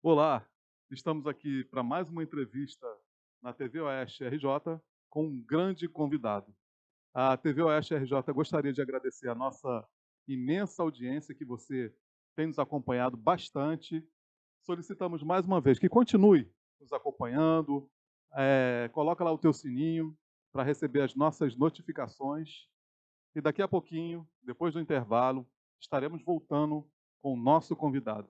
Olá, estamos aqui para mais uma entrevista na TV Oeste RJ com um grande convidado. A TV Oeste RJ gostaria de agradecer a nossa imensa audiência que você tem nos acompanhado bastante. Solicitamos mais uma vez que continue nos acompanhando, coloca lá o teu sininho para receber as nossas notificações e daqui a pouquinho, depois do intervalo, estaremos voltando com o nosso convidado.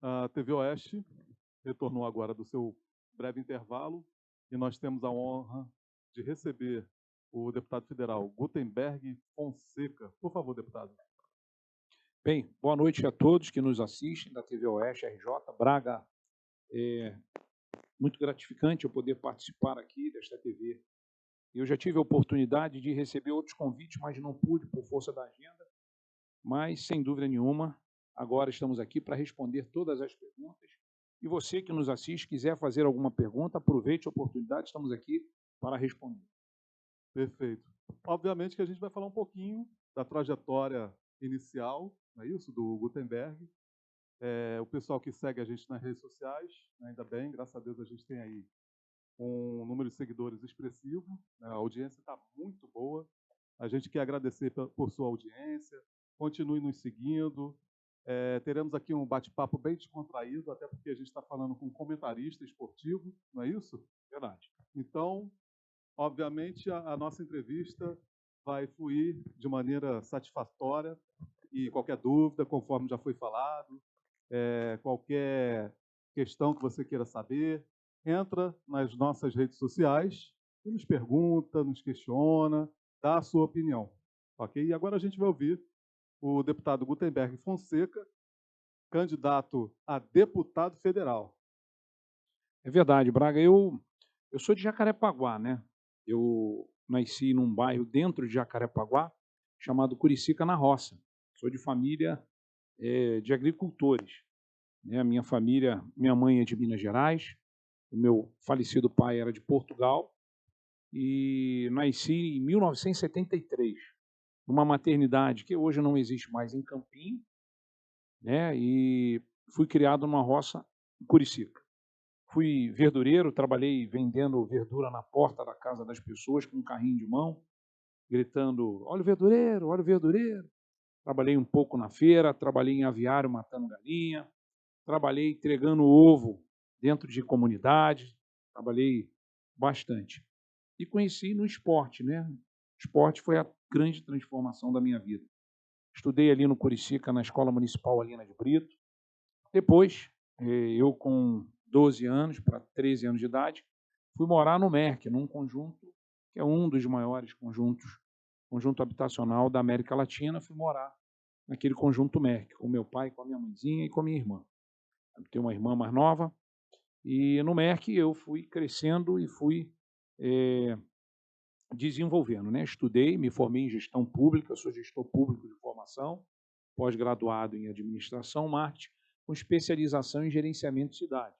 A TV Oeste retornou agora do seu breve intervalo e nós temos a honra de receber o deputado federal Gutenberg Fonseca. Por favor, deputado. Bem, boa noite a todos que nos assistem da TV Oeste RJ. Braga, é muito gratificante eu poder participar aqui desta TV. Eu já tive a oportunidade de receber outros convites, mas não pude por força da agenda. Mas, sem dúvida nenhuma, agora estamos aqui para responder todas as perguntas. E você que nos assiste, quiser fazer alguma pergunta, aproveite a oportunidade, estamos aqui para responder. Perfeito. Obviamente que a gente vai falar um pouquinho da trajetória inicial, não é isso, do Gutenberg. O pessoal que segue a gente nas redes sociais, né, ainda bem, graças a Deus a gente tem aí um número de seguidores expressivo, né, a audiência está muito boa. A gente quer agradecer por sua audiência, continue nos seguindo. Teremos aqui um bate-papo bem descontraído, até porque a gente está falando com um comentarista esportivo, não é isso? Verdade. Então, obviamente, a nossa entrevista vai fluir de maneira satisfatória e qualquer dúvida, conforme já foi falado, qualquer questão que você queira saber, entra nas nossas redes sociais e nos pergunta, nos questiona, dá a sua opinião. Ok? E agora a gente vai ouvir o deputado Gutenberg Fonseca, candidato a deputado federal. É verdade, Braga. Eu sou de Jacarepaguá, né? Eu nasci num bairro dentro de Jacarepaguá, chamado Curicica na Roça. Sou de família de agricultores, né? A minha família, minha mãe é de Minas Gerais, o meu falecido pai era de Portugal e nasci em 1973, numa maternidade que hoje não existe mais em Campinho, né? E fui criado numa roça em Curicica. Fui verdureiro, trabalhei vendendo verdura na porta da casa das pessoas com um carrinho de mão, gritando: "Olha o verdureiro, olha o verdureiro". Trabalhei um pouco na feira, trabalhei em aviário matando galinha, trabalhei entregando ovo dentro de comunidade, trabalhei bastante. E conheci no esporte, né? O esporte foi a grande transformação da minha vida. Estudei ali no Curicica, na Escola Municipal Alina de Brito. Depois, eu com 12 anos para 13 anos de idade, fui morar no MERC, num conjunto que é um dos maiores conjunto habitacional da América Latina. Fui morar naquele conjunto MERC, com meu pai, com a minha mãezinha e com a minha irmã. Eu tenho uma irmã mais nova, e no MERC eu fui crescendo e fui desenvolvendo, né? Estudei, me formei em gestão pública, sou gestor público de formação, pós-graduado em administração, marketing, com especialização em gerenciamento de cidade.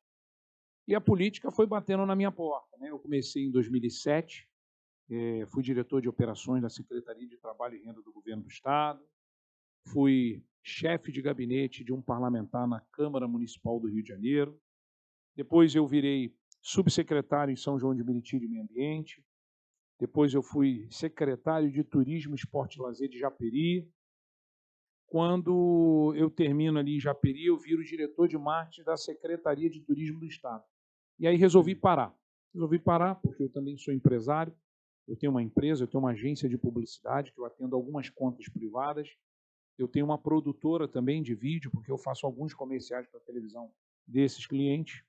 E a política foi batendo na minha porta, né? Eu comecei em 2007, fui diretor de operações da Secretaria de Trabalho e Renda do Governo do Estado, fui chefe de gabinete de um parlamentar na Câmara Municipal do Rio de Janeiro, depois eu virei subsecretário em São João de Meriti de Meio Ambiente, depois eu fui secretário de Turismo, Esporte e Lazer de Japeri. Quando eu termino ali em Japeri, eu viro diretor de marketing da Secretaria de Turismo do Estado. E aí resolvi Sim. parar. Resolvi parar porque eu também sou empresário, eu tenho uma empresa, eu tenho uma agência de publicidade que eu atendo algumas contas privadas, eu tenho uma produtora também de vídeo, porque eu faço alguns comerciais para a televisão desses clientes.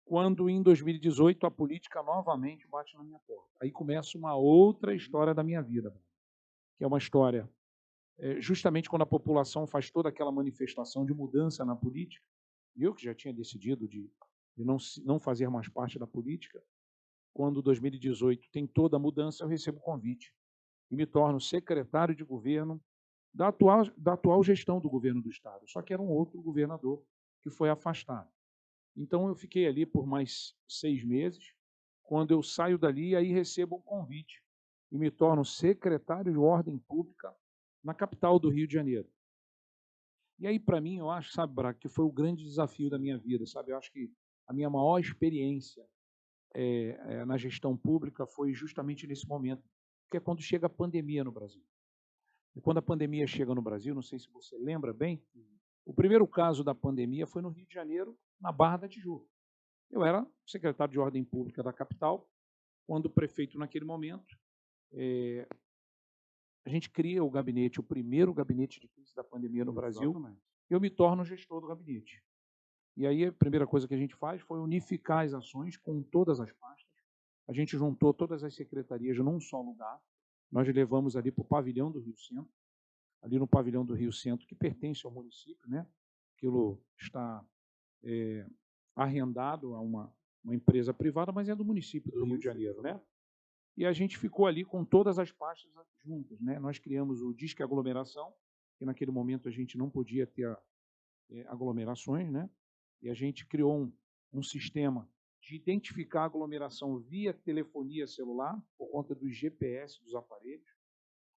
Quando em 2018 a política novamente bate na minha porta. Aí começa uma outra história da minha vida, que é uma história justamente quando a população faz toda aquela manifestação de mudança na política, eu que já tinha decidido de não fazer mais parte da política, quando 2018 tem toda a mudança, eu recebo o convite e me torno secretário de governo da atual gestão do governo do Estado, só que era um outro governador que foi afastado. Então, eu fiquei ali por mais 6 meses. Quando eu saio dali, aí recebo um convite e me torno secretário de Ordem Pública na capital do Rio de Janeiro. E aí, para mim, eu acho, sabe, Braga, que foi o grande desafio da minha vida, sabe? Eu acho que a minha maior experiência na gestão pública foi justamente nesse momento, que é quando chega a pandemia no Brasil. E quando a pandemia chega no Brasil, não sei se você lembra bem, o primeiro caso da pandemia foi no Rio de Janeiro, na Barra da Tijuca. Eu era secretário de Ordem Pública da capital, quando o prefeito, naquele momento, a gente cria o gabinete, o primeiro gabinete de crise da pandemia no Brasil, eu me torno gestor do gabinete. E aí a primeira coisa que a gente faz foi unificar as ações com todas as pastas. A gente juntou todas as secretarias num só lugar. Nós levamos ali para o pavilhão do Rio Centro, ali no pavilhão do Rio Centro, que pertence ao município, né? Aquilo está arrendado a uma empresa privada, mas é do município do Rio de Janeiro, né? E a gente ficou ali com todas as pastas juntas, né? Nós criamos o Disque Aglomeração, que naquele momento a gente não podia ter aglomerações, né? E a gente criou um sistema de identificar a aglomeração via telefonia celular, por conta do GPS dos aparelhos.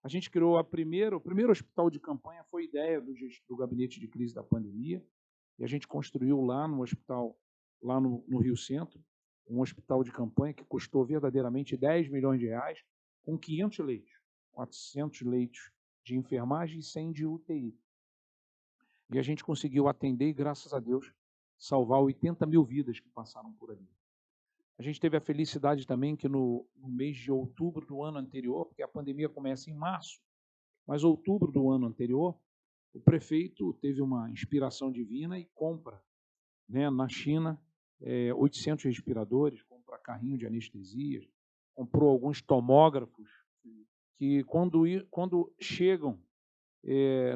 A gente criou o primeiro hospital de campanha, foi ideia do gabinete de crise da pandemia, e a gente construiu lá no hospital, lá no Rio Centro, um hospital de campanha que custou verdadeiramente 10 milhões de reais, com 500 leitos, 400 leitos de enfermagem e 100 de UTI. E a gente conseguiu atender e, graças a Deus, salvar 80 mil vidas que passaram por ali. A gente teve a felicidade também que no mês de outubro do ano anterior, porque a pandemia começa em março, mas outubro do ano anterior, o prefeito teve uma inspiração divina e compra, né, na China 800 respiradores, compra carrinho de anestesias, comprou alguns tomógrafos, que quando chegam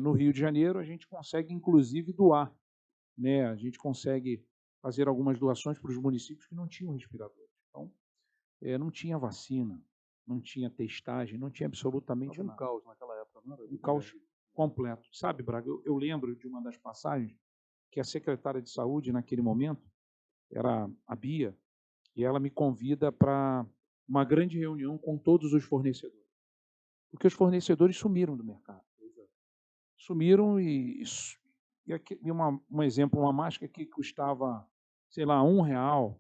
no Rio de Janeiro, a gente consegue, inclusive, doar. Né? A gente consegue fazer algumas doações para os municípios que não tinham respiradores. Então, não tinha vacina, não tinha testagem, não tinha absolutamente nada. Um caos naquela época, não era? Um caos completo. Sabe, Braga, eu lembro de uma das passagens que a secretária de saúde, naquele momento, era a Bia, e ela me convida para uma grande reunião com todos os fornecedores. Porque os fornecedores sumiram do mercado. Sumiram e aqui, um exemplo, uma máscara que custava, sei lá, R$1,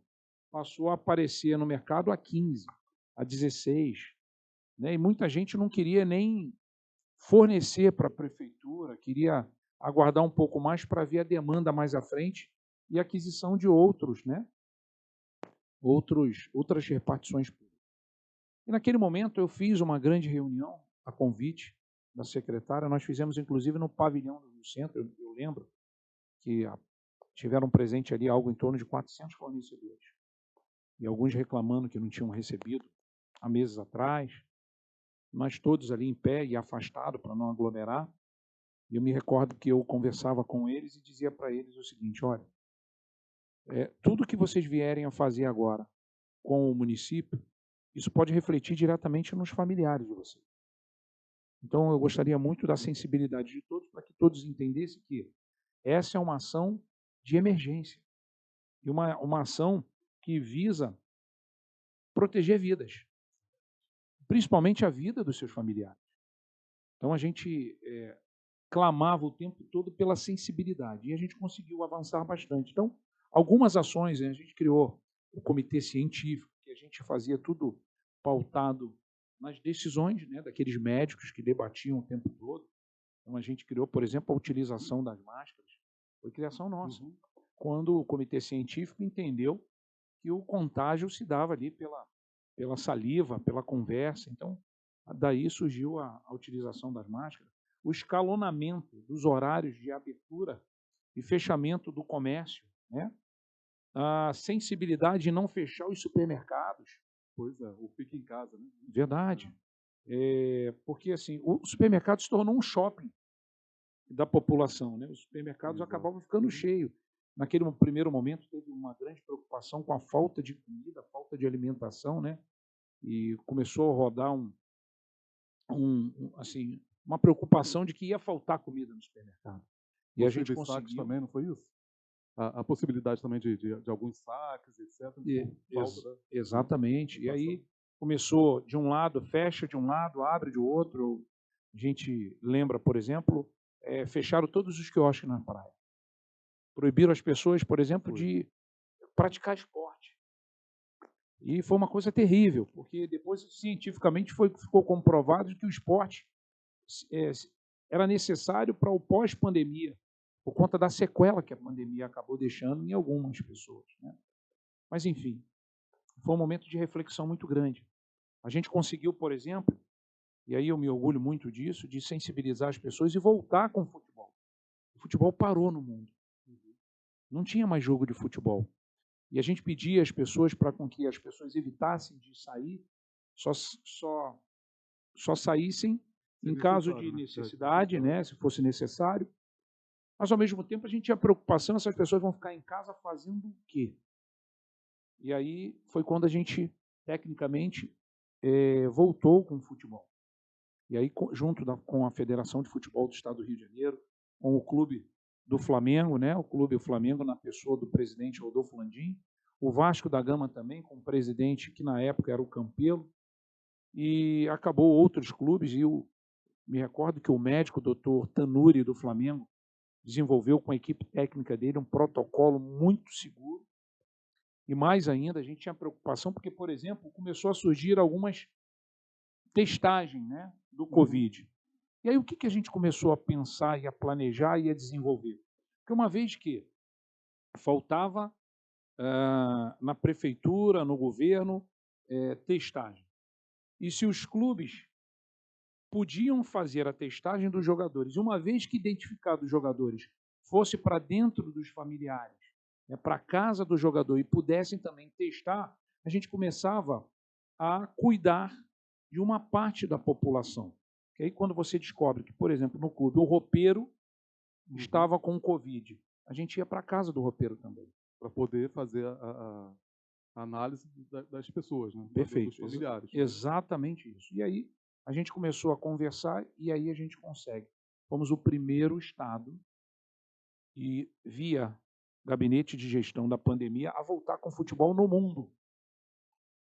passou a aparecer no mercado a 15, a 16. Né? E muita gente não queria nem fornecer para a prefeitura, queria aguardar um pouco mais para ver a demanda mais à frente e a aquisição de outros, né? Outras repartições públicas. E naquele momento eu fiz uma grande reunião, a convite da secretária, nós fizemos inclusive no pavilhão do centro, eu lembro que tiveram presente ali algo em torno de 400 fornecedores, e alguns reclamando que não tinham recebido há meses atrás, nós todos ali em pé e afastados para não aglomerar, e eu me recordo que eu conversava com eles e dizia para eles o seguinte: olha, tudo que vocês vierem a fazer agora com o município, isso pode refletir diretamente nos familiares de vocês. Então, eu gostaria muito da sensibilidade de todos, para que todos entendessem que essa é uma ação de emergência, e uma ação que visa proteger vidas, principalmente a vida dos seus familiares. Então, a gente clamava o tempo todo pela sensibilidade, e a gente conseguiu avançar bastante. Então, algumas ações, a gente criou o comitê científico, que a gente fazia tudo pautado nas decisões, né, daqueles médicos que debatiam o tempo todo. Então, a gente criou, por exemplo, a utilização das máscaras. Foi criação nossa. Quando o comitê científico entendeu que o contágio se dava ali pela saliva, pela conversa. Então, daí surgiu a utilização das máscaras. O escalonamento dos horários de abertura e fechamento do comércio, né? A sensibilidade de não fechar os supermercados. Pois é, o fica em casa, né? Verdade. Porque assim, o supermercado se tornou um shopping da população, né? Os supermercados acabavam ficando cheios. naquele primeiro momento teve uma grande preocupação com a falta de comida, a falta de alimentação, né? E começou a rodar assim, uma preocupação de que ia faltar comida no supermercado. E a gente Possíveis saques conseguiu. também, não foi isso? A possibilidade também de alguns saques, etc. Exatamente. E aí começou de um lado, fecha de um lado, abre de outro. A gente lembra, por exemplo, fecharam todos os quiosques na praia. Proibiram as pessoas, por exemplo, de praticar esporte. E foi uma coisa terrível, porque depois cientificamente ficou comprovado que o esporte era necessário para o pós-pandemia, por conta da sequela que a pandemia acabou deixando em algumas pessoas, né? Mas, enfim, foi um momento de reflexão muito grande. A gente conseguiu, por exemplo, e aí eu me orgulho muito disso, de sensibilizar as pessoas e voltar com o futebol. O futebol parou no mundo. Não tinha mais jogo de futebol. E a gente pedia às pessoas para com que as pessoas evitassem de sair, só saíssem em caso de necessidade, né, se fosse necessário. Mas, ao mesmo tempo, a gente tinha preocupação, essas pessoas vão ficar em casa fazendo o quê? E aí foi quando a gente, tecnicamente, voltou com o futebol. E aí, junto com a Federação de Futebol do Estado do Rio de Janeiro, com o Clube do Flamengo, né, o Clube Flamengo, na pessoa do presidente Rodolfo Landim, o Vasco da Gama também, com o presidente, que na época era o Campelo, e acabou outros clubes, e eu me recordo que o médico, o doutor Tanuri, do Flamengo, desenvolveu com a equipe técnica dele um protocolo muito seguro. E mais ainda, a gente tinha preocupação porque, por exemplo, começou a surgir algumas testagens, né, do Covid. E aí o que a gente começou a pensar e a planejar e a desenvolver? Porque uma vez que faltava na prefeitura, no governo, testagem, e se os clubes podiam fazer a testagem dos jogadores, e uma vez que identificados os jogadores fosse para dentro dos familiares, né, para a casa do jogador e pudessem também testar, a gente começava a cuidar de uma parte da população. Que aí quando você descobre que, por exemplo, no clube o roupeiro estava com Covid, a gente ia para a casa do roupeiro também. Para poder fazer a análise das pessoas, né? Perfeito. Dos familiares. Exatamente isso. E aí a gente começou a conversar e aí a gente consegue. Fomos o primeiro estado e via gabinete de gestão da pandemia a voltar com futebol no mundo.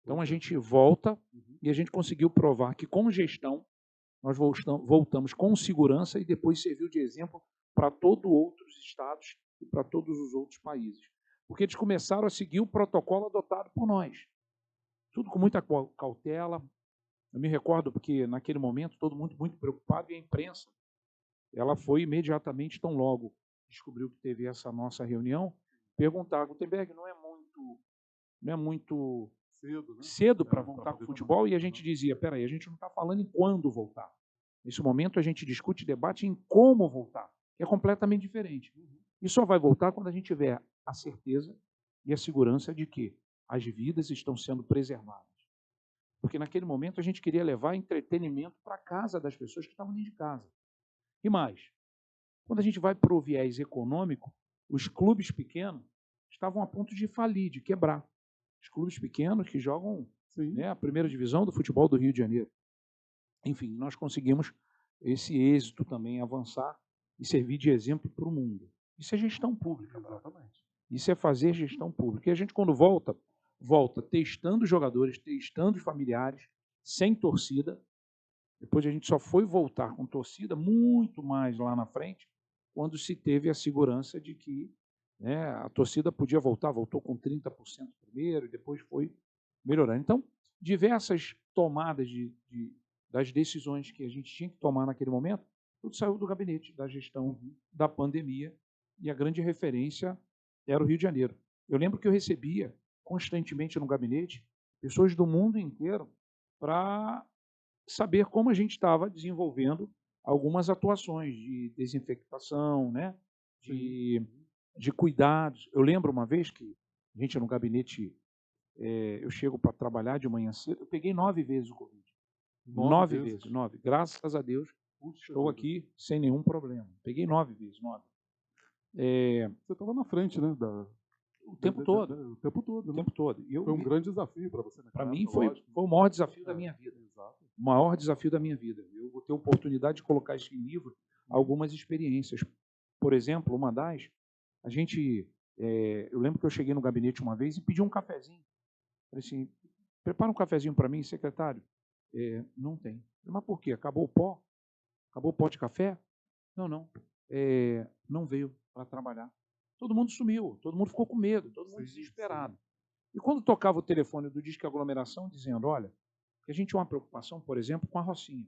Então a gente volta e a gente conseguiu provar que com gestão nós voltamos com segurança e depois serviu de exemplo para todos os outros estados e para todos os outros países. Porque eles começaram a seguir o protocolo adotado por nós. Tudo com muita cautela. Eu me recordo porque naquele momento todo mundo muito preocupado e a imprensa, ela foi imediatamente, tão logo descobriu que teve essa nossa reunião, perguntar, Gutenberg, não é muito cedo para voltar com o futebol? E a gente dizia, peraí, a gente não está falando em quando voltar. Nesse momento a gente discute e debate em como voltar, que é completamente diferente. E só vai voltar quando a gente tiver a certeza e a segurança de que as vidas estão sendo preservadas. Porque naquele momento a gente queria levar entretenimento para a casa das pessoas que estavam dentro de casa. E mais, quando a gente vai para o viés econômico, os clubes pequenos estavam a ponto de falir, de quebrar. Os clubes pequenos que jogam, né, a primeira divisão do futebol do Rio de Janeiro. Enfim, nós conseguimos esse êxito também avançar e servir de exemplo para o mundo. Isso é gestão pública. Exatamente. Isso é fazer gestão pública. E a gente, quando volta testando os jogadores, testando os familiares, sem torcida. Depois a gente só foi voltar com torcida muito mais lá na frente, quando se teve a segurança de que, né, a torcida podia voltar, voltou com 30% primeiro e depois foi melhorando. Então, diversas tomadas das decisões que a gente tinha que tomar naquele momento, tudo saiu do gabinete da gestão da pandemia e a grande referência era o Rio de Janeiro. Eu lembro que eu recebia constantemente no gabinete pessoas do mundo inteiro para saber como a gente estava desenvolvendo algumas atuações de desinfectação, né? de cuidados. Eu lembro uma vez que a gente no gabinete, eu chego para trabalhar de manhã cedo, eu peguei 9 vezes o Covid. 9 vezes. Graças a Deus, estou aqui sem nenhum problema. Peguei 9 vezes, 9. Você estava na frente, né? O tempo todo, O tempo todo, o né? tempo todo. E Foi um grande desafio para você para naquela mim, época, foi lógico. o maior desafio da É, minha vida. exato. O maior desafio da minha vida. Eu vou ter a oportunidade de colocar isso em livro, algumas experiências. Por exemplo, uma das, a gente, eu lembro que eu cheguei no gabinete uma vez e pedi um cafezinho. Falei assim, prepara um cafezinho para mim, secretário. Não tem. Falei, mas por quê? Acabou o pó? Acabou o pó de café? Não. Não veio para trabalhar. Todo mundo sumiu, todo mundo ficou com medo, todo mundo desesperado. E quando tocava o telefone do Disque Aglomeração, dizendo, olha, que a gente tinha uma preocupação, por exemplo, com a Rocinha.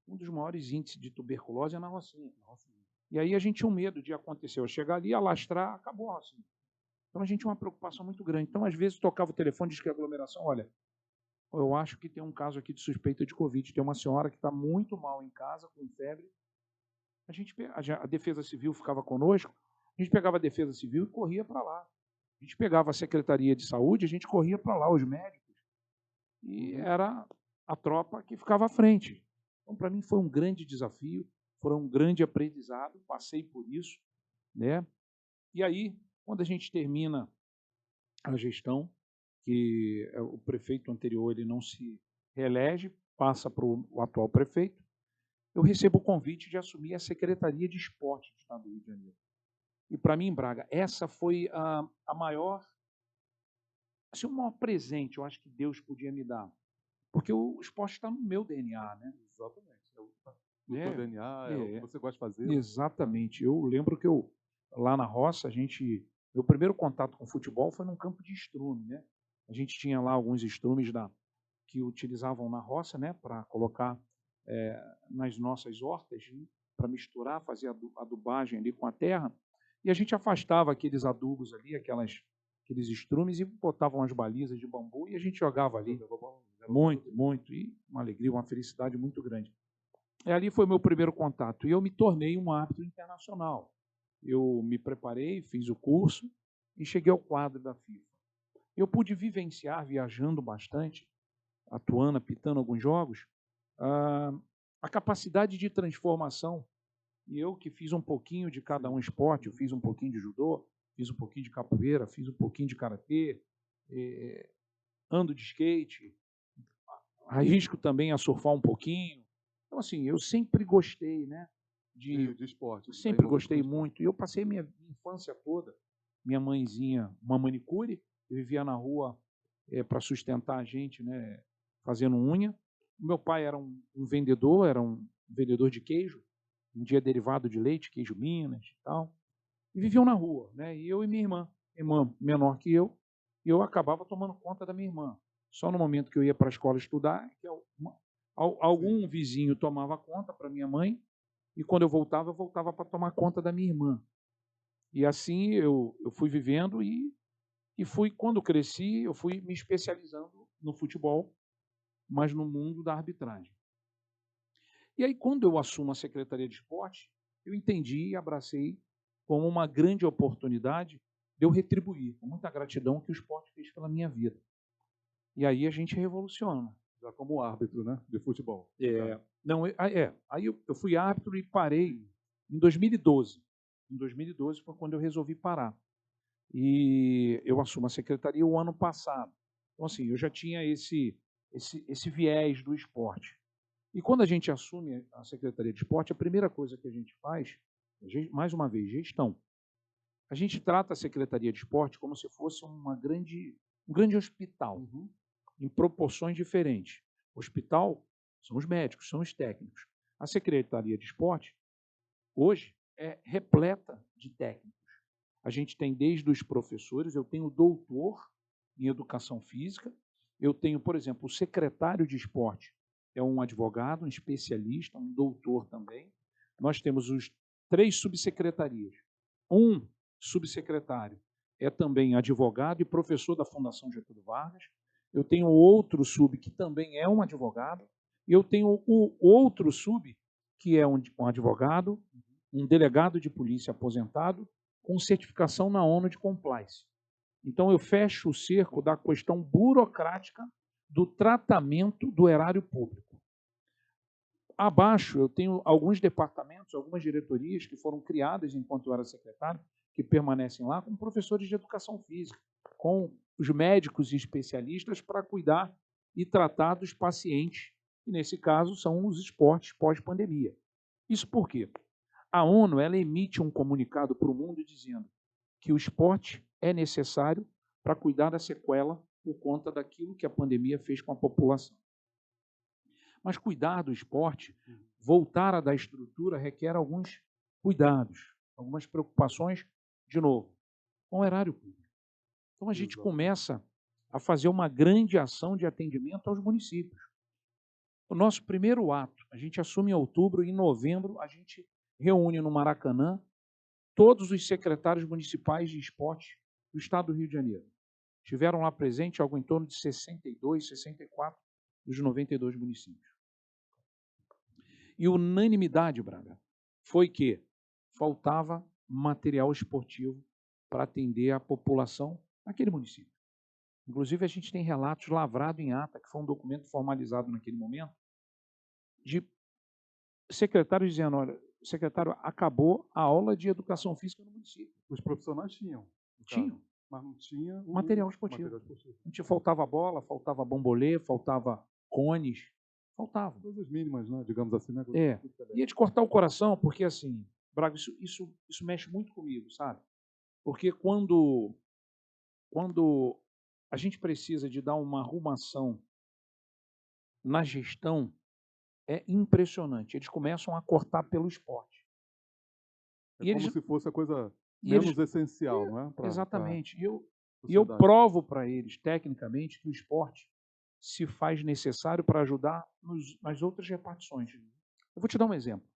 Um dos maiores índices de tuberculose é na Rocinha. E aí a gente tinha um medo de acontecer. Eu chegar ali, alastrar, acabou a Rocinha. Então a gente tinha uma preocupação muito grande. Então, às vezes, tocava o telefone, Disque Aglomeração, olha, eu acho que tem um caso aqui de suspeita de Covid. Tem uma senhora que está muito mal em casa, com febre. A Defesa Civil ficava conosco, a gente pegava a Defesa Civil e corria para lá. A gente pegava a Secretaria de Saúde, a gente corria para lá, os médicos. E era a tropa que ficava à frente. Então, para mim, foi um grande desafio, foi um grande aprendizado, passei por isso, né? E aí, quando a gente termina a gestão, que o prefeito anterior ele não se reelege, passa para o atual prefeito, eu recebo o convite de assumir a Secretaria de Esporte do Estado do Rio de Janeiro. E para mim, Braga, essa foi a maior, assim, o maior presente, eu acho que Deus podia me dar. Porque o esporte está no meu DNA, né? Exatamente. No teu DNA, é o que você gosta de fazer. Exatamente. Eu lembro que lá na roça, meu primeiro contato com futebol foi num campo de estrume, né? A gente tinha lá alguns estrumes que utilizavam na roça, né, para colocar nas nossas hortas, para misturar, fazer adubagem ali com a terra, e a gente afastava aqueles adubos ali, aqueles estrumes, e botava umas balizas de bambu e a gente jogava ali. Muito, e uma alegria, uma felicidade muito grande. E ali foi meu primeiro contato, e eu me tornei um árbitro internacional. Eu me preparei, fiz o curso e cheguei ao quadro da FIFA. Eu pude vivenciar, viajando bastante, atuando, apitando alguns jogos, a capacidade de transformação. E eu que fiz um pouquinho de cada um esporte, eu fiz um pouquinho de judô, fiz um pouquinho de capoeira, fiz um pouquinho de karatê, ando de skate, arrisco também a surfar um pouquinho. Então, assim, eu sempre gostei, né, de esporte. Eu sempre gostei muito. E eu passei minha infância toda, minha mãezinha, uma manicure, eu vivia na rua para sustentar a gente, né, fazendo unha. Meu pai era um vendedor, de queijo, um dia derivado de leite, queijo Minas e tal. E viviam na rua, né? E eu e minha irmã menor que eu, e eu acabava tomando conta da minha irmã. Só no momento que eu ia para a escola estudar, que algum vizinho tomava conta para minha mãe, e quando eu voltava para tomar conta da minha irmã. E assim eu fui vivendo e fui, quando cresci, eu fui me especializando no futebol, mas no mundo da arbitragem. E aí, quando eu assumo a Secretaria de Esporte, eu entendi e abracei como uma grande oportunidade de eu retribuir, com muita gratidão, o que o esporte fez pela minha vida. E aí a gente revoluciona. Já como árbitro, né, de futebol. Aí eu fui árbitro e parei em 2012. Em 2012 foi quando eu resolvi parar. E eu assumo a secretaria o ano passado. Então, assim, eu já tinha esse viés do esporte. E quando a gente assume a Secretaria de Esporte, a primeira coisa que a gente faz, mais uma vez, gestão. A gente trata a Secretaria de Esporte como se fosse um grande hospital, em proporções diferentes. O hospital são os médicos, são os técnicos. A Secretaria de Esporte, hoje, é repleta de técnicos. A gente tem desde os professores, eu tenho doutor em educação física, eu tenho, por exemplo, o secretário de esporte, é um advogado, um especialista, um doutor também. Nós temos os 3 subsecretarias. Um subsecretário é também advogado e professor da Fundação Getúlio Vargas. Eu tenho outro sub que também é um advogado. E eu tenho o outro sub que é um advogado, um delegado de polícia aposentado com certificação na ONU de compliance. Então eu fecho o cerco da questão burocrática do tratamento do erário público. abaixo eu tenho alguns departamentos, algumas diretorias que foram criadas enquanto eu era secretário, que permanecem lá, com professores de educação física, com os médicos e especialistas para cuidar e tratar dos pacientes, que nesse caso são os esportes pós-pandemia. Isso por quê? A ONU ela emite um comunicado para o mundo dizendo que o esporte é necessário para cuidar da sequela por conta daquilo que a pandemia fez com a população. Mas cuidar do esporte, voltar a dar estrutura, requer alguns cuidados, algumas preocupações, de novo, com o erário público. Então a gente começa a fazer uma grande ação de atendimento aos municípios. O nosso primeiro ato, a gente assume em outubro e em novembro a gente reúne no Maracanã todos os secretários municipais de esporte do estado do Rio de Janeiro. Estiveram lá presentes algo em torno de 62, 64 dos 92 municípios. E unanimidade, Braga, foi que faltava material esportivo para atender a população naquele município. Inclusive, a gente tem relatos lavrados em ata, que foi um documento formalizado naquele momento, de secretários dizendo, olha, secretário, acabou a aula de educação física no município. Os profissionais tinham. Tinham. Mas não tinha material esportivo. Não tinha, faltava bola, faltava bombolê, faltava cones, faltava. Coisas mínimas, né? Digamos assim, né? E é de cortar o coração, porque assim, Braga, isso mexe muito comigo, sabe? Porque quando a gente precisa de dar uma arrumação na gestão, é impressionante. Eles começam a cortar pelo esporte. É como se fosse a coisa menos essencial, não é? Exatamente. E eu provo para eles, tecnicamente, que o esporte se faz necessário para ajudar nas outras repartições. Eu vou te dar um exemplo.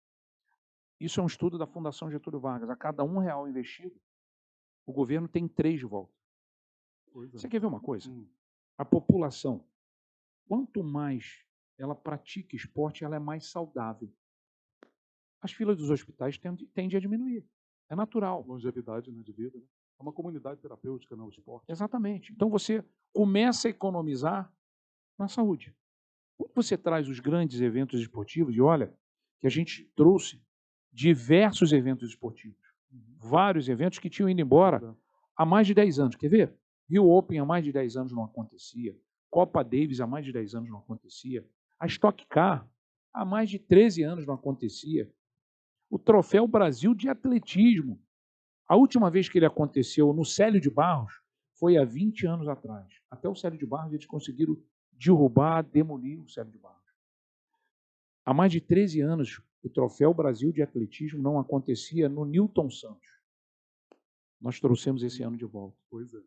Isso é um estudo da Fundação Getúlio Vargas. A cada R$1 investido, o governo tem 3 de volta. Você quer ver uma coisa? A população, quanto mais ela pratica esporte, ela é mais saudável. As filas dos hospitais tendem a diminuir. É natural. Longevidade, né, de vida. Né? É uma comunidade terapêutica, né, o esporte. Exatamente. Então você começa a economizar na saúde. Quando você traz os grandes eventos esportivos, e olha, que a gente trouxe diversos eventos esportivos. Vários eventos que tinham ido embora há mais de 10 anos. Quer ver? Rio Open há mais de 10 anos não acontecia. Copa Davis há mais de 10 anos não acontecia. A Stock Car há mais de 13 anos não acontecia. O Troféu Brasil de Atletismo. A última vez que ele aconteceu no Célio de Barros foi há 20 anos atrás. Até o Célio de Barros eles conseguiram derrubar, demolir o Célio de Barros. Há mais de 13 anos o Troféu Brasil de Atletismo não acontecia no Newton Santos. Nós trouxemos esse ano de volta. Pois é.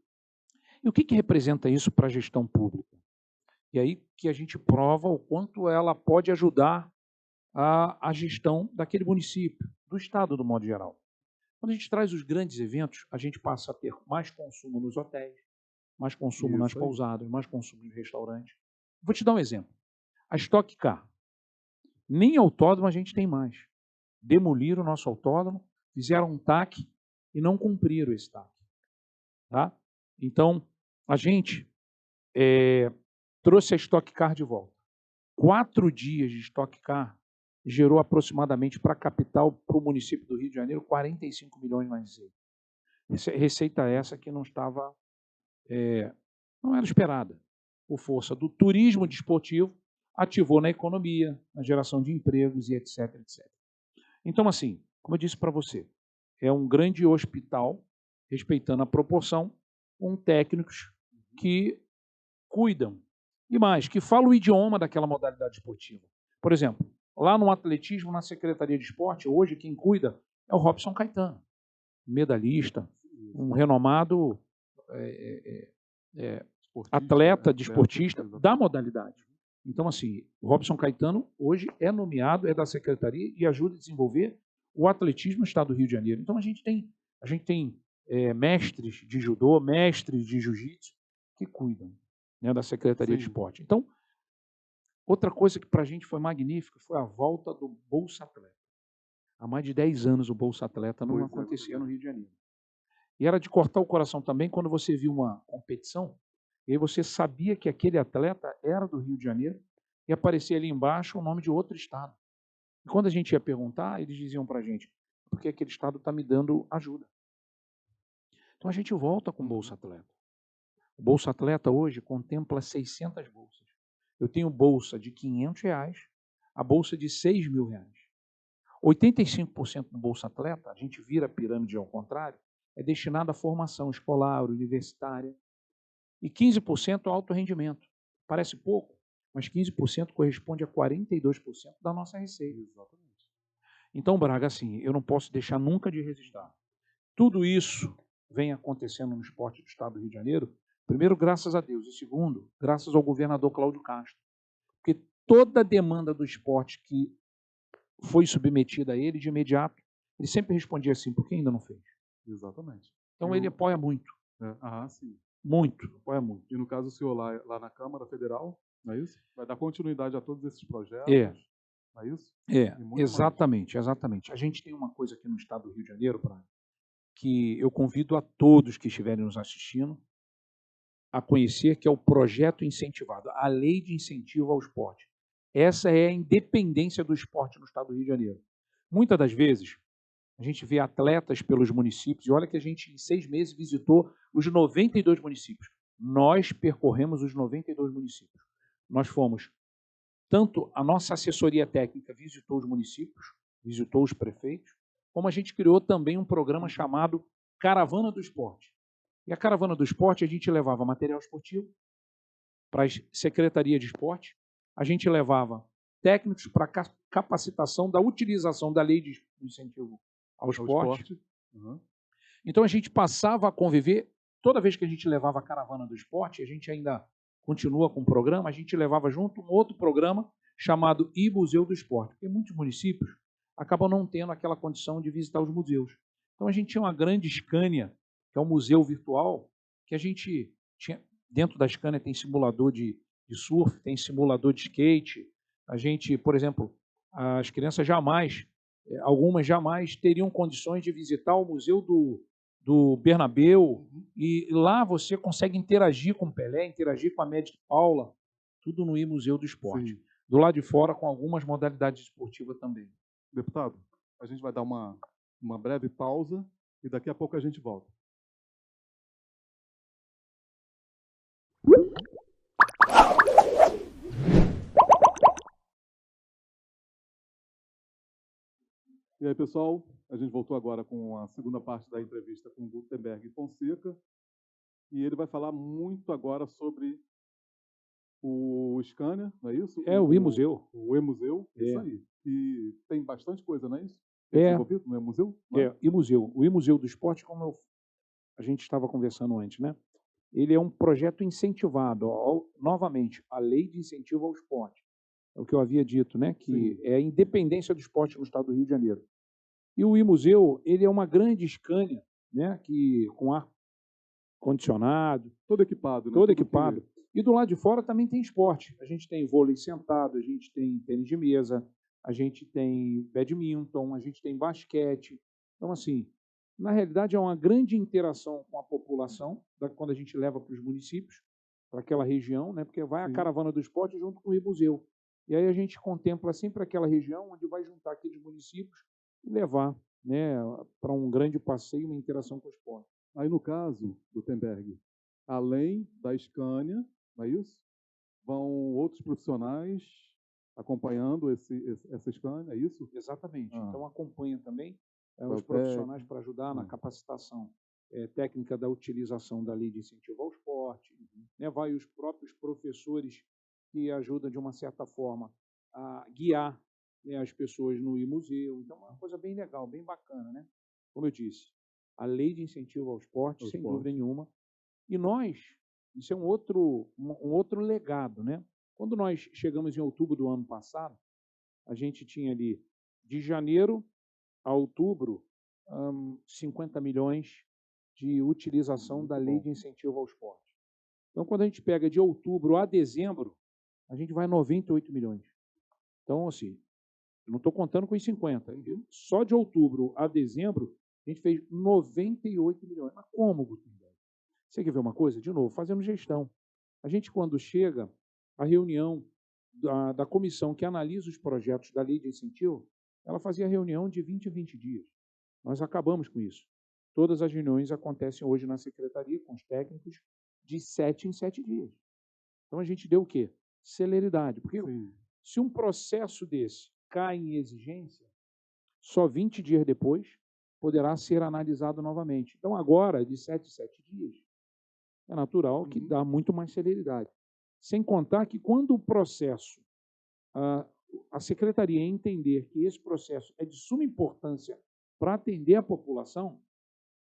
E o que representa isso para a gestão pública? E aí que a gente prova o quanto ela pode ajudar a gestão daquele município, do estado do modo geral. Quando a gente traz os grandes eventos, a gente passa a ter mais consumo nos hotéis, mais consumo nas pousadas, mais consumo nos restaurantes. Vou te dar um exemplo. A Stock Car. Nem autódromo a gente tem mais. Demoliram o nosso autódromo, fizeram um TAC e não cumpriram esse TAC. Tá? Então, a gente trouxe a Stock Car de volta. 4 dias de Stock Car gerou aproximadamente para a capital, para o município do Rio de Janeiro, 45 milhões na receita. Receita essa que não estava, não era esperada. Por força do turismo desportivo, ativou na economia, na geração de empregos e etc, etc. Então, assim, como eu disse para você, é um grande hospital, respeitando a proporção, com técnicos que cuidam. E mais, que falam o idioma daquela modalidade esportiva. Por exemplo, lá no atletismo, na Secretaria de Esporte, hoje quem cuida é o Robson Caetano, medalhista, um renomado atleta, desportista da modalidade. Então, assim, o Robson Caetano hoje é nomeado, é da Secretaria e ajuda a desenvolver o atletismo no estado do Rio de Janeiro. Então, a gente tem mestres de judô, mestres de jiu-jitsu que cuidam, né, da Secretaria de Esporte. Então, outra coisa que para a gente foi magnífica foi a volta do Bolsa Atleta. Há mais de 10 anos o Bolsa Atleta não acontecia no Rio de Janeiro. E era de cortar o coração também quando você viu uma competição e aí você sabia que aquele atleta era do Rio de Janeiro e aparecia ali embaixo o nome de outro estado. E quando a gente ia perguntar, eles diziam para a gente, porque aquele estado está me dando ajuda. Então a gente volta com o Bolsa Atleta. O Bolsa Atleta hoje contempla 600 bolsas. Eu tenho bolsa de R$ 500, a bolsa de R$ 6.000. 85% do Bolsa Atleta, a gente vira a pirâmide ao contrário, é destinado à formação escolar, universitária, e 15% ao alto rendimento. Parece pouco, mas 15% corresponde a 42% da nossa receita. Exatamente. Então, Braga, assim, eu não posso deixar nunca de registrar. Tudo isso vem acontecendo no esporte do Estado do Rio de Janeiro, primeiro, graças a Deus, e segundo, graças ao governador Cláudio Castro. Porque toda a demanda do esporte que foi submetida a ele, de imediato, ele sempre respondia assim, por que ainda não fez? Exatamente. Então ele apoia muito. Sim. Muito, apoia muito. E no caso, o senhor lá na Câmara Federal, não é isso? Vai dar continuidade a todos esses projetos, não é isso? Exatamente, exatamente. A gente tem uma coisa aqui no Estado do Rio de Janeiro, Braga, que eu convido a todos que estiverem nos assistindo a conhecer, que é o projeto incentivado, a lei de incentivo ao esporte. Essa é a independência do esporte no Estado do Rio de Janeiro. Muitas das vezes, a gente vê atletas pelos municípios, e olha que a gente, em 6 meses, visitou os 92 municípios. Nós percorremos os 92 municípios. Nós fomos, tanto a nossa assessoria técnica visitou os municípios, visitou os prefeitos, como a gente criou também um programa chamado Caravana do Esporte. E a Caravana do Esporte, a gente levava material esportivo para as secretarias de esporte, a gente levava técnicos para capacitação da utilização da lei de incentivo ao esporte. Então a gente passava a conviver, toda vez que a gente levava a Caravana do Esporte, a gente ainda continua com o programa, a gente levava junto um outro programa chamado Museu do Esporte, porque muitos municípios acabam não tendo aquela condição de visitar os museus. Então a gente tinha uma grande Scania, que é um museu virtual, que a gente tinha, dentro da Scania tem simulador de surf, tem simulador de skate, a gente, por exemplo, as crianças algumas jamais teriam condições de visitar o museu do Bernabéu, e lá você consegue interagir com o Pelé, interagir com a Magic Paula, tudo no Museu do Esporte. Sim. Do lado de fora, com algumas modalidades esportivas também. Deputado, a gente vai dar uma breve pausa e daqui a pouco a gente volta. E aí, pessoal, a gente voltou agora com a segunda parte da entrevista com o Gutenberg Fonseca, e ele vai falar muito agora sobre o Scania, não é isso? O E-Museu. O E-Museu, isso aí. E tem bastante coisa, não é isso? Desenvolvido no E-Museu? E-Museu. O E-Museu do Esporte, como a gente estava conversando antes, né? Ele é um projeto incentivado, novamente, a lei de incentivo ao esporte. É o que eu havia dito, né? Que é a independência do esporte no Estado do Rio de Janeiro. E o E-Museu, ele é uma grande Scania, né? Que, com ar condicionado. Todo equipado, né? Todo equipado. E do lado de fora também tem esporte. A gente tem vôlei sentado, a gente tem tênis de mesa, a gente tem badminton, a gente tem basquete. Então, assim, na realidade é uma grande interação com a população, quando a gente leva para os municípios, para aquela região, né? Porque vai a Caravana do Esporte junto com o E-Museu. E aí a gente contempla sempre aquela região onde vai juntar aqueles municípios e levar, né, para um grande passeio, uma interação com o esporte. Aí, no caso do Gutenberg, além da Scania, não é isso? Vão outros profissionais acompanhando essa Scania, é isso? Exatamente. Então, acompanha também os profissionais para ajudar na capacitação técnica da utilização da lei de incentivo ao esporte. Né? Vai os próprios professores que ajudam, de uma certa forma, a guiar, né, as pessoas no E-Museu. Então, é uma coisa bem legal, bem bacana, né? Como eu disse, a lei de incentivo ao esporte, sem dúvida nenhuma. E nós, isso é um outro legado, né? Quando nós chegamos em outubro do ano passado, a gente tinha ali, de janeiro a outubro, 50 milhões de utilização da lei de incentivo ao esporte. Então, quando a gente pega de outubro a dezembro, a gente vai 98 milhões. Então, assim, eu não estou contando com os 50. Só de outubro a dezembro, a gente fez 98 milhões. Mas como, Gutenberg? Você quer ver uma coisa? De novo, fazendo gestão. A gente, quando chega, a reunião da comissão que analisa os projetos da lei de incentivo, ela fazia reunião de 20 em 20 dias. Nós acabamos com isso. Todas as reuniões acontecem hoje na secretaria, com os técnicos, de 7 em 7 dias. Então, a gente deu o quê? Celeridade. Porque Sim. se um processo desse cai em exigência, só 20 dias depois poderá ser analisado novamente. Então, agora, de 7 em 7 dias, é natural que dá muito mais celeridade. Sem contar que quando o processo, a secretaria entender que esse processo é de suma importância para atender a população,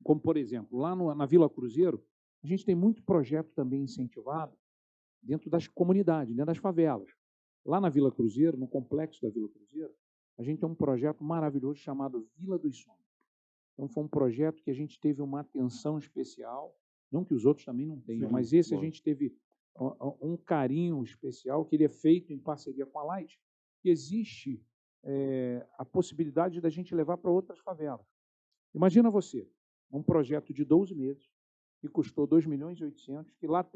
como, por exemplo, lá na Vila Cruzeiro, a gente tem muito projeto também incentivado dentro das comunidades, dentro das favelas. Lá na Vila Cruzeiro, no complexo da Vila Cruzeiro, a gente tem um projeto maravilhoso chamado Vila dos Sonhos. Então, foi um projeto que a gente teve uma atenção especial, não que os outros também não tenham, Sim, mas esse claro. a gente teve um carinho especial, que ele é feito em parceria com a Light, e existe a possibilidade da gente levar para outras favelas. Imagina você, um projeto de 12 meses, que custou 2.800.000, que lá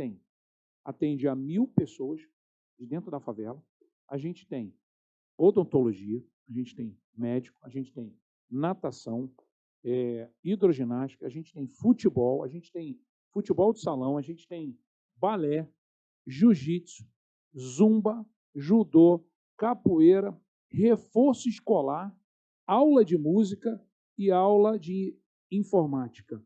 atende a 1.000 pessoas de dentro da favela. A gente tem odontologia, a gente tem médico, a gente tem natação, hidroginástica, a gente tem futebol de salão, a gente tem balé, jiu-jitsu, zumba, judô, capoeira, reforço escolar, aula de música e aula de informática.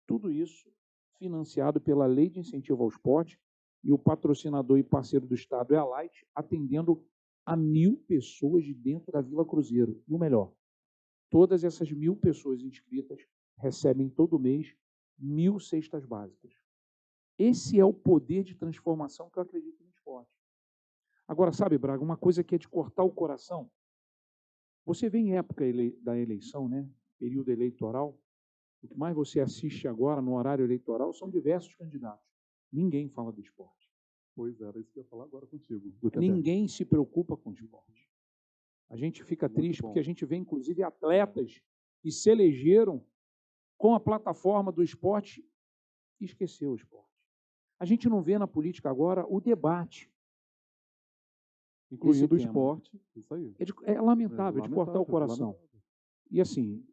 Tudo isso financiado pela Lei de Incentivo ao Esporte, e o patrocinador e parceiro do Estado é a Light, atendendo a 1.000 pessoas de dentro da Vila Cruzeiro. E o melhor, todas essas 1.000 pessoas inscritas recebem todo mês 1.000 cestas básicas. Esse é o poder de transformação que eu acredito no esporte. Agora, sabe, Braga, uma coisa que é de cortar o coração. Você vê em época da eleição, né? Período eleitoral, o que mais você assiste agora no horário eleitoral são diversos candidatos. Ninguém fala do esporte. Pois era isso que eu ia falar agora contigo. Ninguém se preocupa com o esporte. A gente fica triste porque a gente vê, inclusive, atletas que se elegeram com a plataforma do esporte e esqueceu o esporte. A gente não vê na política agora o debate. Incluindo o esporte. Isso aí. É lamentável, de cortar o coração. Lamentável. E assim,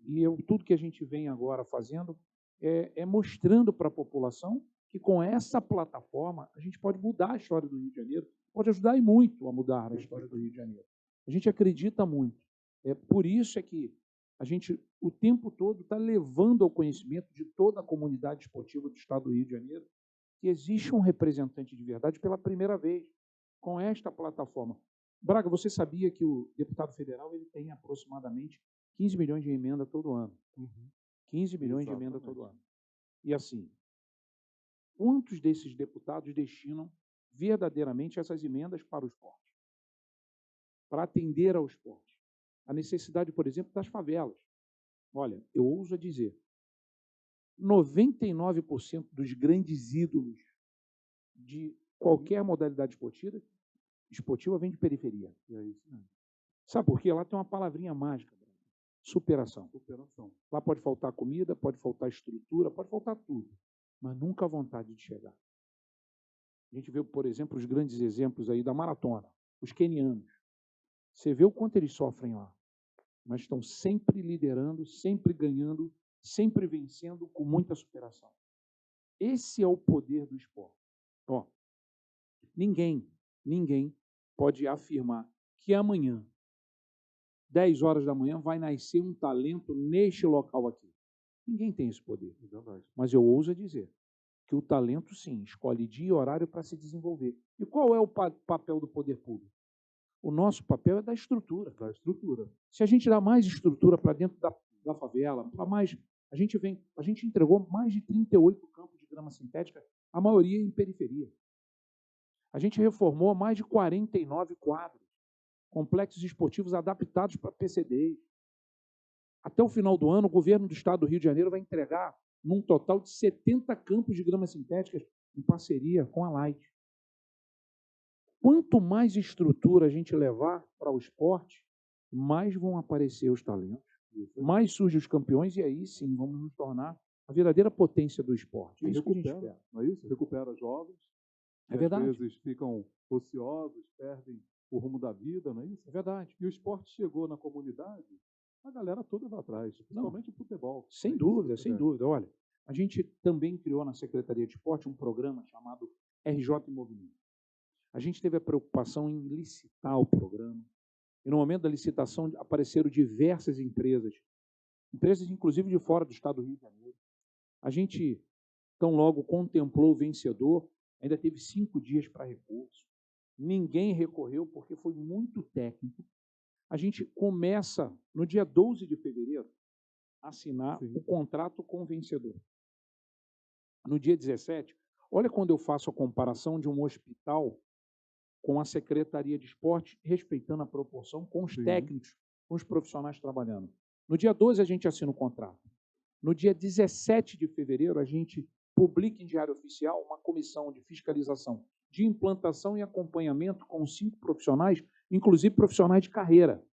tudo que a gente vem agora fazendo é mostrando para a população que com essa plataforma a gente pode mudar a história do Rio de Janeiro, pode ajudar e muito a mudar a história do Rio de Janeiro. A gente acredita muito. Por isso é que a gente, o tempo todo, está levando ao conhecimento de toda a comunidade esportiva do Estado do Rio de Janeiro que existe um representante de verdade pela primeira vez com esta plataforma. Braga, você sabia que o deputado federal ele tem aproximadamente 15 milhões de emenda todo ano. 15 milhões de emenda todo ano. E assim, quantos desses deputados destinam verdadeiramente essas emendas para o esporte? Para atender ao esporte? A necessidade, por exemplo, das favelas. Olha, eu ouso dizer, 99% dos grandes ídolos de qualquer modalidade esportiva vem de periferia. É isso mesmo. Sabe por quê? Lá tem uma palavrinha mágica. Superação. Lá pode faltar comida, pode faltar estrutura, pode faltar tudo, mas nunca a vontade de chegar. A gente vê, por exemplo, os grandes exemplos aí da maratona, os quenianos. Você vê o quanto eles sofrem lá, mas estão sempre liderando, sempre ganhando, sempre vencendo com muita superação. Esse é o poder do esporte. Ninguém pode afirmar que amanhã 10 horas da manhã vai nascer um talento neste local aqui. Ninguém tem esse poder. É verdade. Mas eu ouso dizer que o talento, sim, escolhe dia e horário para se desenvolver. E qual é o papel do poder público? O nosso papel é da estrutura. Da estrutura. Se a gente dá mais estrutura para dentro da favela, para mais... A gente entregou mais de 38 campos de grama sintética, a maioria em periferia. A gente reformou mais de 49 quadros, complexos esportivos adaptados para PCDs. Até o final do ano, o governo do Estado do Rio de Janeiro vai entregar num total de 70 campos de grama sintéticas em parceria com a Light. Quanto mais estrutura a gente levar para o esporte, mais vão aparecer os talentos, mais surgem os campeões e aí sim vamos nos tornar a verdadeira potência do esporte. É isso que a gente espera. Não é isso? Recupera jovens. É verdade. Às vezes ficam ociosos, perdem o rumo da vida, não é isso? É verdade. E o esporte chegou na comunidade, a galera toda vai atrás, principalmente o futebol. Sem dúvida, sem dúvida. Olha, a gente também criou na Secretaria de Esporte um programa chamado RJ em Movimento. A gente teve a preocupação em licitar o programa. E no momento da licitação apareceram diversas empresas inclusive de fora do estado do Rio de Janeiro. A gente, tão logo contemplou o vencedor, ainda teve 5 dias para recurso. Ninguém recorreu porque foi muito técnico. A gente começa, no dia 12 de fevereiro, a assinar o contrato com o vencedor. No dia 17, olha quando eu faço a comparação de um hospital com a Secretaria de Esporte, respeitando a proporção, com os técnicos, com os profissionais trabalhando. No dia 12, a gente assina o contrato. No dia 17 de fevereiro, a gente publica em Diário Oficial uma comissão de fiscalização de implantação e acompanhamento com 5 profissionais, inclusive profissionais de carreira,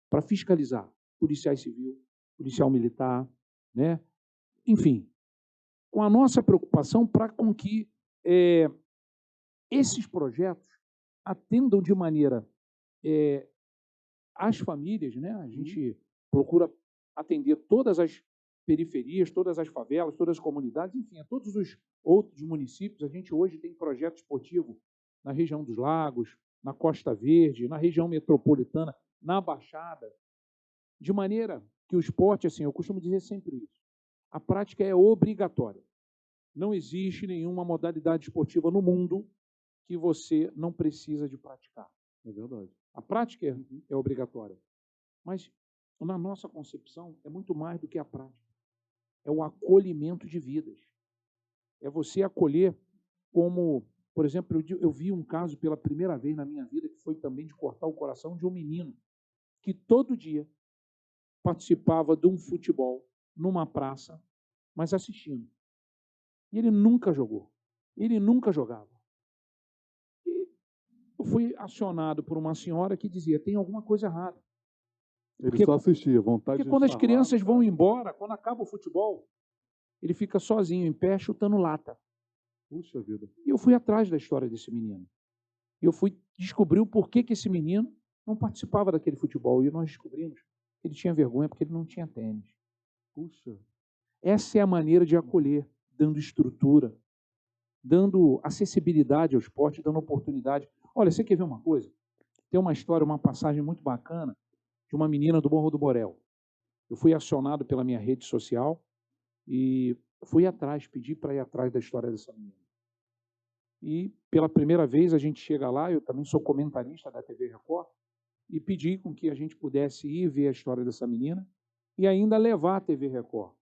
para fiscalizar. Policial civil, policial militar, né? Enfim, com a nossa preocupação para com que esses projetos atendam de maneira as famílias, né? A gente procura atender todas as periferias, todas as favelas, todas as comunidades, enfim, a todos os outros municípios. A gente hoje tem projeto esportivo na região dos Lagos, na Costa Verde, na região metropolitana, na Baixada, de maneira que o esporte, assim, eu costumo dizer sempre isso, a prática é obrigatória. Não existe nenhuma modalidade esportiva no mundo que você não precisa de praticar. É verdade. A prática é obrigatória. Mas, na nossa concepção, é muito mais do que a prática. É o acolhimento de vidas. É você acolher como, por exemplo, eu vi um caso pela primeira vez na minha vida, que foi também de cortar o coração, de um menino que todo dia participava de um futebol numa praça, mas assistindo. E ele nunca jogou. Ele nunca jogava. E eu fui acionado por uma senhora que dizia, tem alguma coisa errada. Ele só assistia, vontade de Porque quando as falar, crianças vão embora, quando acaba o futebol, ele fica sozinho, em pé, chutando lata. Puxa vida. E eu fui atrás da história desse menino. E eu fui descobrir o porquê que esse menino não participava daquele futebol. E nós descobrimos que ele tinha vergonha porque ele não tinha tênis. Puxa. Essa é a maneira de acolher, dando estrutura, dando acessibilidade ao esporte, dando oportunidade. Olha, você quer ver uma coisa? Tem uma história, uma passagem muito bacana de uma menina do Morro do Borel. Eu fui acionado pela minha rede social e fui atrás, pedi para ir atrás da história dessa menina. E pela primeira vez a gente chega lá, eu também sou comentarista da TV Record, e pedi com que a gente pudesse ir ver a história dessa menina e ainda levar a TV Record.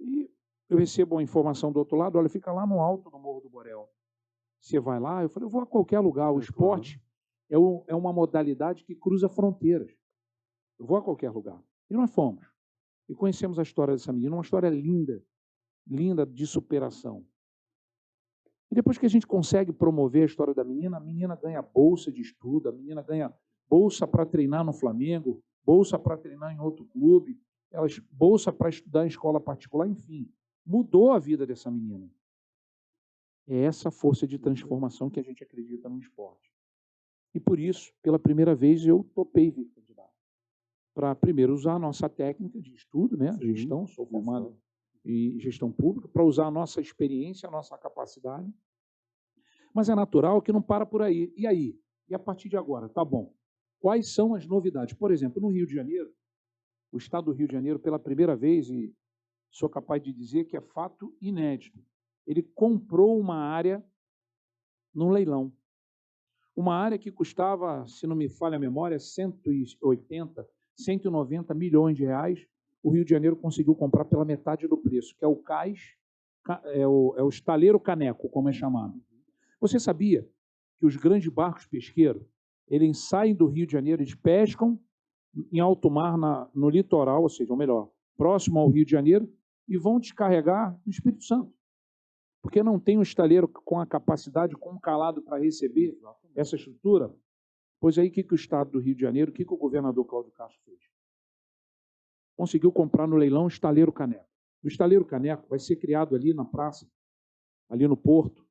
E eu recebo uma informação do outro lado, olha, fica lá no alto do Morro do Borel. Você vai lá? Eu falei, eu vou a qualquer lugar. O esporte é uma modalidade que cruza fronteiras. Eu vou a qualquer lugar. E nós fomos. E conhecemos a história dessa menina, uma história linda, linda de superação. E depois que a gente consegue promover a história da menina, a menina ganha bolsa de estudo, a menina ganha bolsa para treinar no Flamengo, bolsa para treinar em outro clube, bolsa para estudar em escola particular, enfim. Mudou a vida dessa menina. É essa força de transformação que a gente acredita no esporte. E por isso, pela primeira vez, eu topei vir candidato. Para primeiro usar a nossa técnica de estudo, né? Gestão, sou formado em gestão pública, para usar a nossa experiência, a nossa capacidade. Mas é natural que não para por aí. E aí? E a partir de agora? Tá bom. Quais são as novidades? Por exemplo, no Rio de Janeiro, o estado do Rio de Janeiro, pela primeira vez, e sou capaz de dizer que é fato inédito, ele comprou uma área num leilão. Uma área que custava, se não me falha a memória, 180, 190 milhões de reais. O Rio de Janeiro conseguiu comprar pela metade do preço, que é o cais, é o estaleiro Caneco, como é chamado. Você sabia que os grandes barcos pesqueiros, eles saem do Rio de Janeiro, eles pescam em alto mar no litoral, ou seja, ou melhor, próximo ao Rio de Janeiro, e vão descarregar no Espírito Santo. Porque não tem um estaleiro com a capacidade, com um calado para receber essa estrutura. Pois aí, o que o Estado do Rio de Janeiro, o que o governador Cláudio Castro fez? Conseguiu comprar no leilão o estaleiro Caneco. O estaleiro Caneco vai ser criado ali na praça, ali no porto,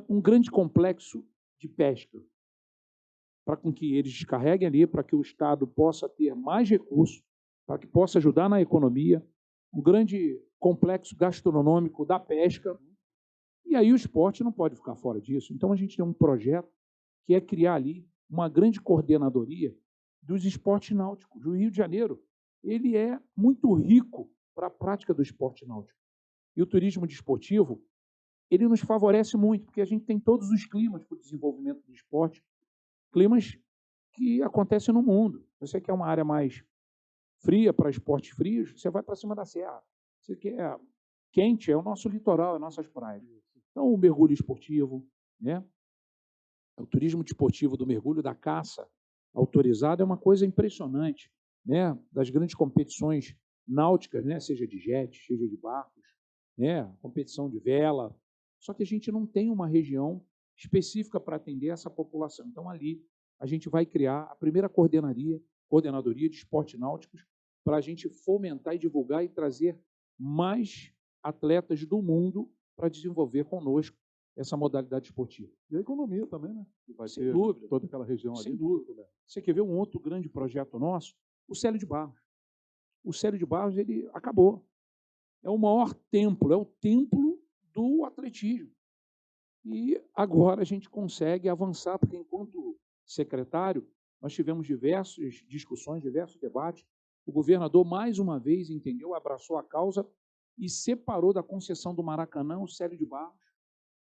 um grande complexo de pesca, para com que eles descarreguem ali, para que o Estado possa ter mais recursos, para que possa ajudar na economia, um grande complexo gastronômico da pesca, e aí o esporte não pode ficar fora disso. Então a gente tem um projeto que é criar ali uma grande coordenadoria dos esportes náuticos. O Rio de Janeiro, ele é muito rico para a prática do esporte náutico. E o turismo desportivo, ele nos favorece muito, porque a gente tem todos os climas para o desenvolvimento do esporte, climas que acontecem no mundo. Você quer uma área mais fria para esportes frios, você vai para cima da serra. Você quer quente, é o nosso litoral, é nossas praias. Então, o mergulho esportivo, né? O turismo desportivo do mergulho, da caça autorizada, é uma coisa impressionante, né? Das grandes competições náuticas, né? Seja de jet, seja de barcos, né? Competição de vela. Só que a gente não tem uma região específica para atender essa população. Então, ali, a gente vai criar a primeira coordenadoria de esportes náuticos para a gente fomentar e divulgar e trazer mais atletas do mundo para desenvolver conosco essa modalidade esportiva. E a economia também, né? Que vai Sem ter dúvida. toda aquela região Sem ali. dúvida. Você quer ver um outro grande projeto nosso? O Célio de Barros. O Célio de Barros, ele acabou. É o maior templo, é o templo do atletismo. E agora a gente consegue avançar, porque enquanto secretário, nós tivemos diversas discussões, diversos debates. O governador, mais uma vez, entendeu, abraçou a causa e separou da concessão do Maracanã o Célio de Barros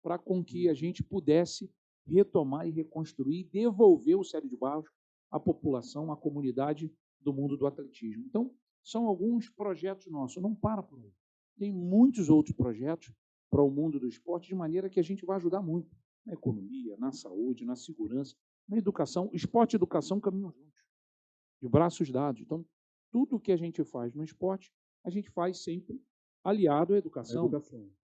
para com que a gente pudesse retomar e reconstruir e devolver o Célio de Barros à população, à comunidade do mundo do atletismo. Então, são alguns projetos nossos, não para por aí. Tem muitos outros projetos para o mundo do esporte, de maneira que a gente vai ajudar muito na economia, na saúde, na segurança, na educação. Esporte e educação caminham juntos, de braços dados. Então, tudo o que a gente faz no esporte, a gente faz sempre aliado à educação.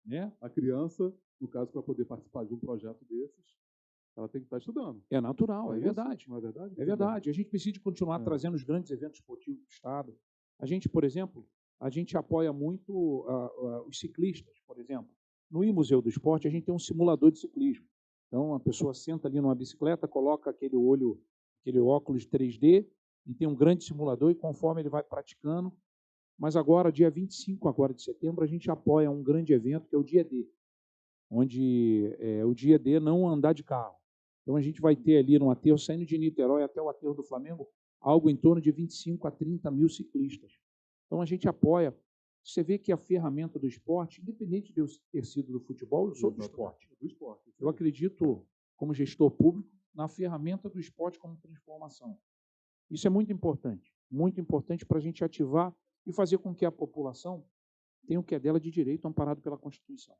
Né? A criança, no caso, para poder participar de um projeto desses, ela tem que estar estudando. É natural, é verdade. Não é verdade? É verdade. A gente precisa continuar trazendo os grandes eventos esportivos do Estado. A gente, por exemplo, a gente apoia muito os ciclistas, por exemplo. No Museu do Esporte, a gente tem um simulador de ciclismo. Então, a pessoa senta ali numa bicicleta, coloca aquele óculos 3D, e tem um grande simulador, e conforme ele vai praticando. Mas agora, dia 25 agora de setembro, a gente apoia um grande evento, que é o Dia D, onde o Dia D não andar de carro. Então, a gente vai ter ali no aterro, saindo de Niterói até o aterro do Flamengo, algo em torno de 25 a 30 mil ciclistas. Então, a gente apoia. Você vê que a ferramenta do esporte, independente de eu ter sido do futebol, eu sou do esporte. Eu acredito, como gestor público, na ferramenta do esporte como transformação. Isso é muito importante para a gente ativar e fazer com que a população tenha o que é dela de direito amparado pela Constituição.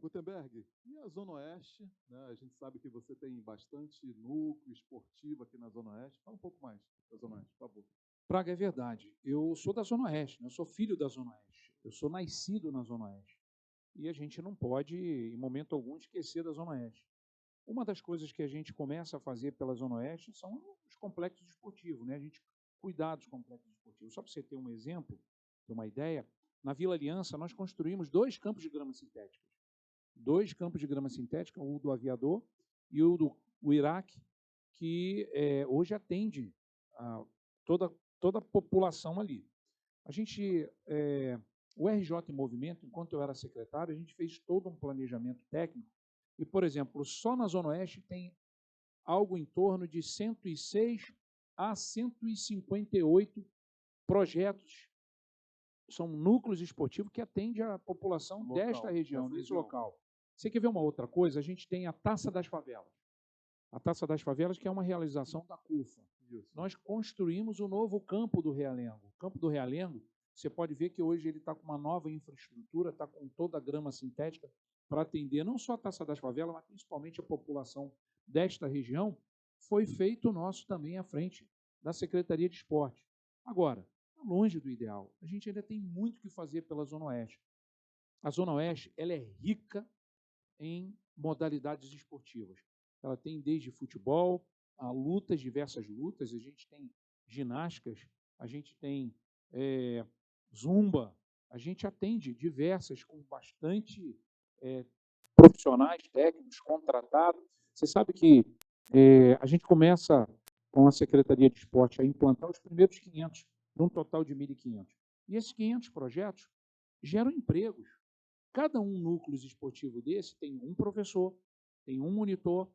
Gutenberg, e a Zona Oeste? Né? A gente sabe que você tem bastante núcleo esportivo aqui na Zona Oeste. Fala um pouco mais da Zona Oeste, por favor. Praga, é verdade. Eu sou da Zona Oeste, eu sou filho da Zona Oeste. Eu sou nascido na Zona Oeste. E a gente não pode, em momento algum, esquecer da Zona Oeste. Uma das coisas que a gente começa a fazer pela Zona Oeste são os complexos esportivos, né? A gente cuidar dos complexos esportivos. Só para você ter um exemplo, ter uma ideia, na Vila Aliança nós construímos 2 campos de grama sintéticas. 2 campos de grama sintética, o do Aviador e o do Iraque, que hoje atende a toda a população ali. A gente, o RJ em Movimento, enquanto eu era secretário, a gente fez todo um planejamento técnico e, por exemplo, só na Zona Oeste tem algo em torno de 106 a 158 projetos, são núcleos esportivos que atendem a população desta região, desse local. Você quer ver uma outra coisa? A gente tem a Taça das Favelas. A Taça das Favelas, que é uma realização da CUFA. Isso. Nós construímos o novo campo do Realengo. O campo do Realengo, você pode ver que hoje ele está com uma nova infraestrutura, está com toda a grama sintética para atender não só a Taça das Favelas, mas principalmente a população desta região. Foi feito o nosso também à frente da Secretaria de Esporte. Agora, está longe do ideal. A gente ainda tem muito que fazer pela Zona Oeste. A Zona Oeste ela é rica em modalidades esportivas. Ela tem desde futebol, a lutas, diversas lutas, a gente tem ginásticas, a gente tem zumba, a gente atende diversas com bastante profissionais técnicos contratados. Você sabe que a gente começa com a Secretaria de Esporte a implantar os primeiros 500, num total de 1.500. E esses 500 projetos geram empregos. Cada um núcleo esportivo desse tem um professor, tem um monitor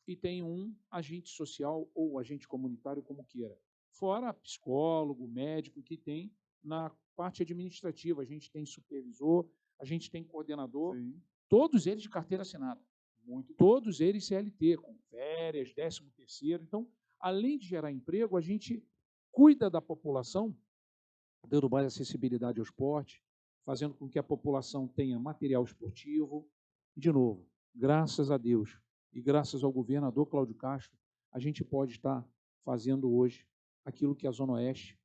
e tem um agente social ou agente comunitário, como queira. Fora psicólogo, médico, que tem na parte administrativa. A gente tem supervisor, a gente tem coordenador, Sim. Todos eles de carteira assinada. Todos eles CLT, com férias, 13º. Então, além de gerar emprego, a gente cuida da população, dando mais acessibilidade ao esporte, fazendo com que a população tenha material esportivo. E, de novo, graças a Deus e graças ao governador Cláudio Castro, a gente pode estar fazendo hoje aquilo que a Zona Oeste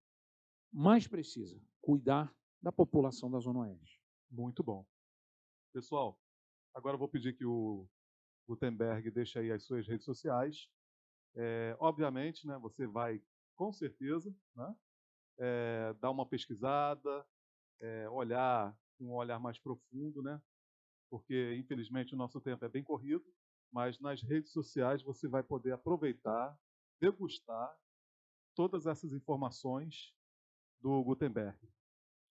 mais precisa, cuidar da população da Zona Oeste. Muito bom. Pessoal, agora eu vou pedir que o Gutenberg deixe aí as suas redes sociais. Obviamente, né, você vai, com certeza, né, dar uma pesquisada, olhar com um olhar mais profundo, né, porque, infelizmente, o nosso tempo é bem corrido, mas nas redes sociais você vai poder aproveitar, degustar todas essas informações do Gutenberg.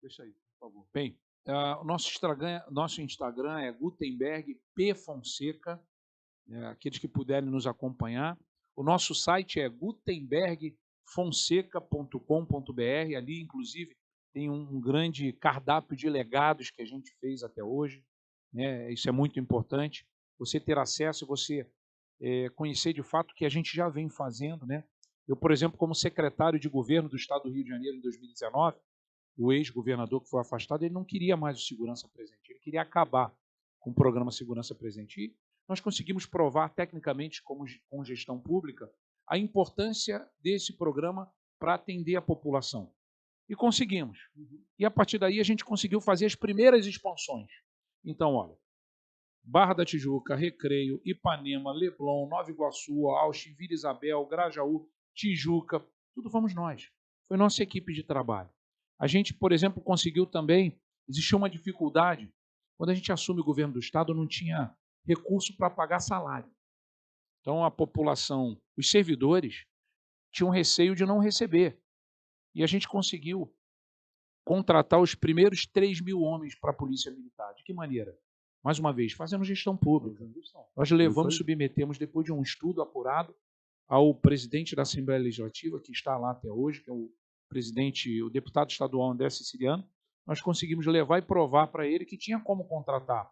Deixa aí, por favor. Bem, o nosso Instagram é Gutenberg P. Fonseca, aqueles que puderem nos acompanhar. O nosso site é gutenbergfonseca.com.br. Ali, inclusive, tem um grande cardápio de legados que a gente fez até hoje. Né? Isso é muito importante. Você ter acesso e você conhecer de fato o que a gente já vem fazendo. Né? Eu, por exemplo, como secretário de governo do Estado do Rio de Janeiro em 2019, o ex-governador que foi afastado, ele não queria mais o Segurança Presente, ele queria acabar com o programa Segurança Presente. E nós conseguimos provar tecnicamente, com gestão pública, a importância desse programa para atender a população. E conseguimos. E a partir daí a gente conseguiu fazer as primeiras expansões. Então, olha, Barra da Tijuca, Recreio, Ipanema, Leblon, Nova Iguaçu, Auschwitz, Vila Isabel, Grajaú, Tijuca, tudo fomos nós. Foi nossa equipe de trabalho. A gente, por exemplo, conseguiu também, existia uma dificuldade, quando a gente assume o governo do Estado, não tinha recurso para pagar salário. Então, a população, os servidores, tinham receio de não receber. E a gente conseguiu contratar os primeiros 3.000 homens para a Polícia Militar. De que maneira? Mais uma vez, fazendo gestão pública. Nós levamos, submetemos, depois de um estudo apurado, ao presidente da Assembleia Legislativa, que está lá até hoje, que é o deputado estadual André Siciliano. Nós conseguimos levar e provar para ele que tinha como contratar,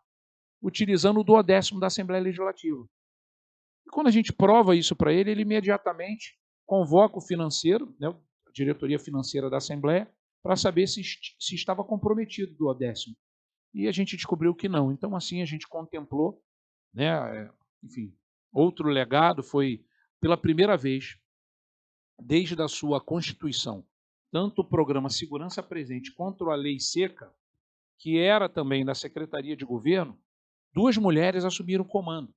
utilizando o duodécimo da Assembleia Legislativa. E quando a gente prova isso para ele, ele imediatamente convoca o financeiro, né, a diretoria financeira da Assembleia, para saber se estava comprometido o duodécimo. E a gente descobriu que não. Então, assim, a gente contemplou, né, enfim, outro legado foi, pela primeira vez, desde a sua Constituição, tanto o programa Segurança Presente quanto a Lei Seca, que era também da Secretaria de Governo, 2 mulheres assumiram o comando.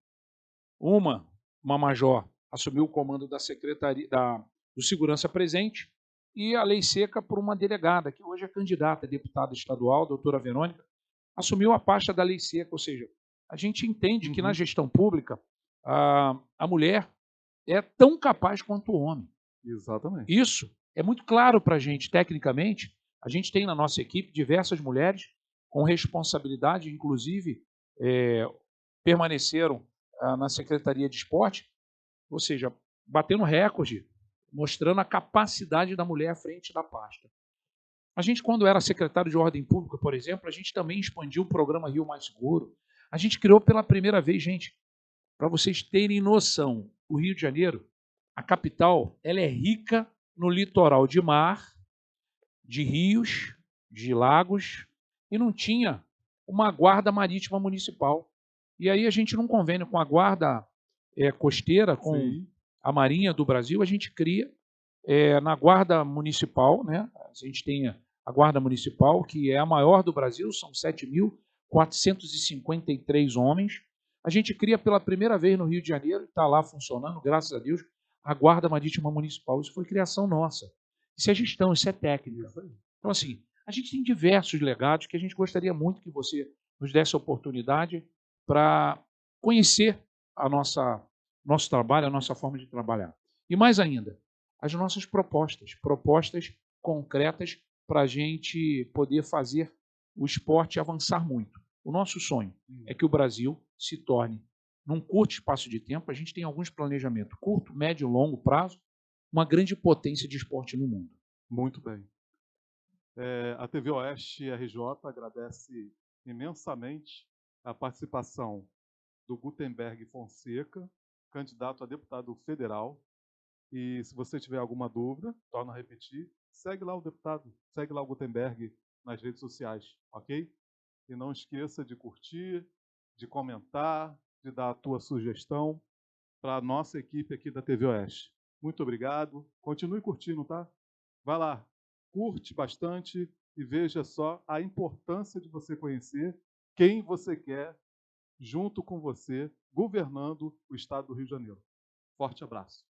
Uma major, assumiu o comando da Secretaria do Segurança Presente, e a Lei Seca por uma delegada, que hoje é candidata a deputada estadual, a doutora Verônica, assumiu a pasta da Lei Seca. Ou seja, a gente entende que na gestão pública a mulher é tão capaz quanto o homem. Exatamente. Isso é muito claro para a gente, tecnicamente. A gente tem na nossa equipe diversas mulheres com responsabilidade, inclusive permaneceram na Secretaria de Esporte, ou seja, batendo recorde, mostrando a capacidade da mulher à frente da pasta. A gente, quando era secretário de Ordem Pública, por exemplo, a gente também expandiu o programa Rio Mais Seguro. A gente criou pela primeira vez, gente, para vocês terem noção, o Rio de Janeiro, a capital, ela é rica no litoral de mar, de rios, de lagos, e não tinha uma guarda marítima municipal. E aí a gente, num convênio com a guarda costeira, com a Marinha do Brasil, a gente cria na guarda municipal, né? A gente tem a guarda municipal, que é a maior do Brasil, são 7.453 homens. A gente cria pela primeira vez no Rio de Janeiro, está lá funcionando, graças a Deus, a Guarda Marítima Municipal. Isso foi criação nossa. Isso é gestão, isso é técnica. Então, assim, a gente tem diversos legados que a gente gostaria muito que você nos desse a oportunidade para conhecer a nossa nosso trabalho, a nossa forma de trabalhar. E mais ainda, as nossas propostas concretas para a gente poder fazer o esporte avançar muito. O nosso sonho é que o Brasil se torne, num curto espaço de tempo, a gente tem alguns planejamentos, curto, médio e longo prazo, uma grande potência de esporte no mundo. Muito bem. A TV Oeste RJ agradece imensamente a participação do Gutenberg Fonseca, candidato a deputado federal. E se você tiver alguma dúvida, torno a repetir, segue lá o deputado, segue lá o Gutenberg nas redes sociais, ok? E não esqueça de curtir, de comentar, de dar a tua sugestão para a nossa equipe aqui da TV Oeste. Muito obrigado. Continue curtindo, tá? Vai lá, curte bastante e veja só a importância de você conhecer quem você quer junto com você, governando o estado do Rio de Janeiro. Forte abraço.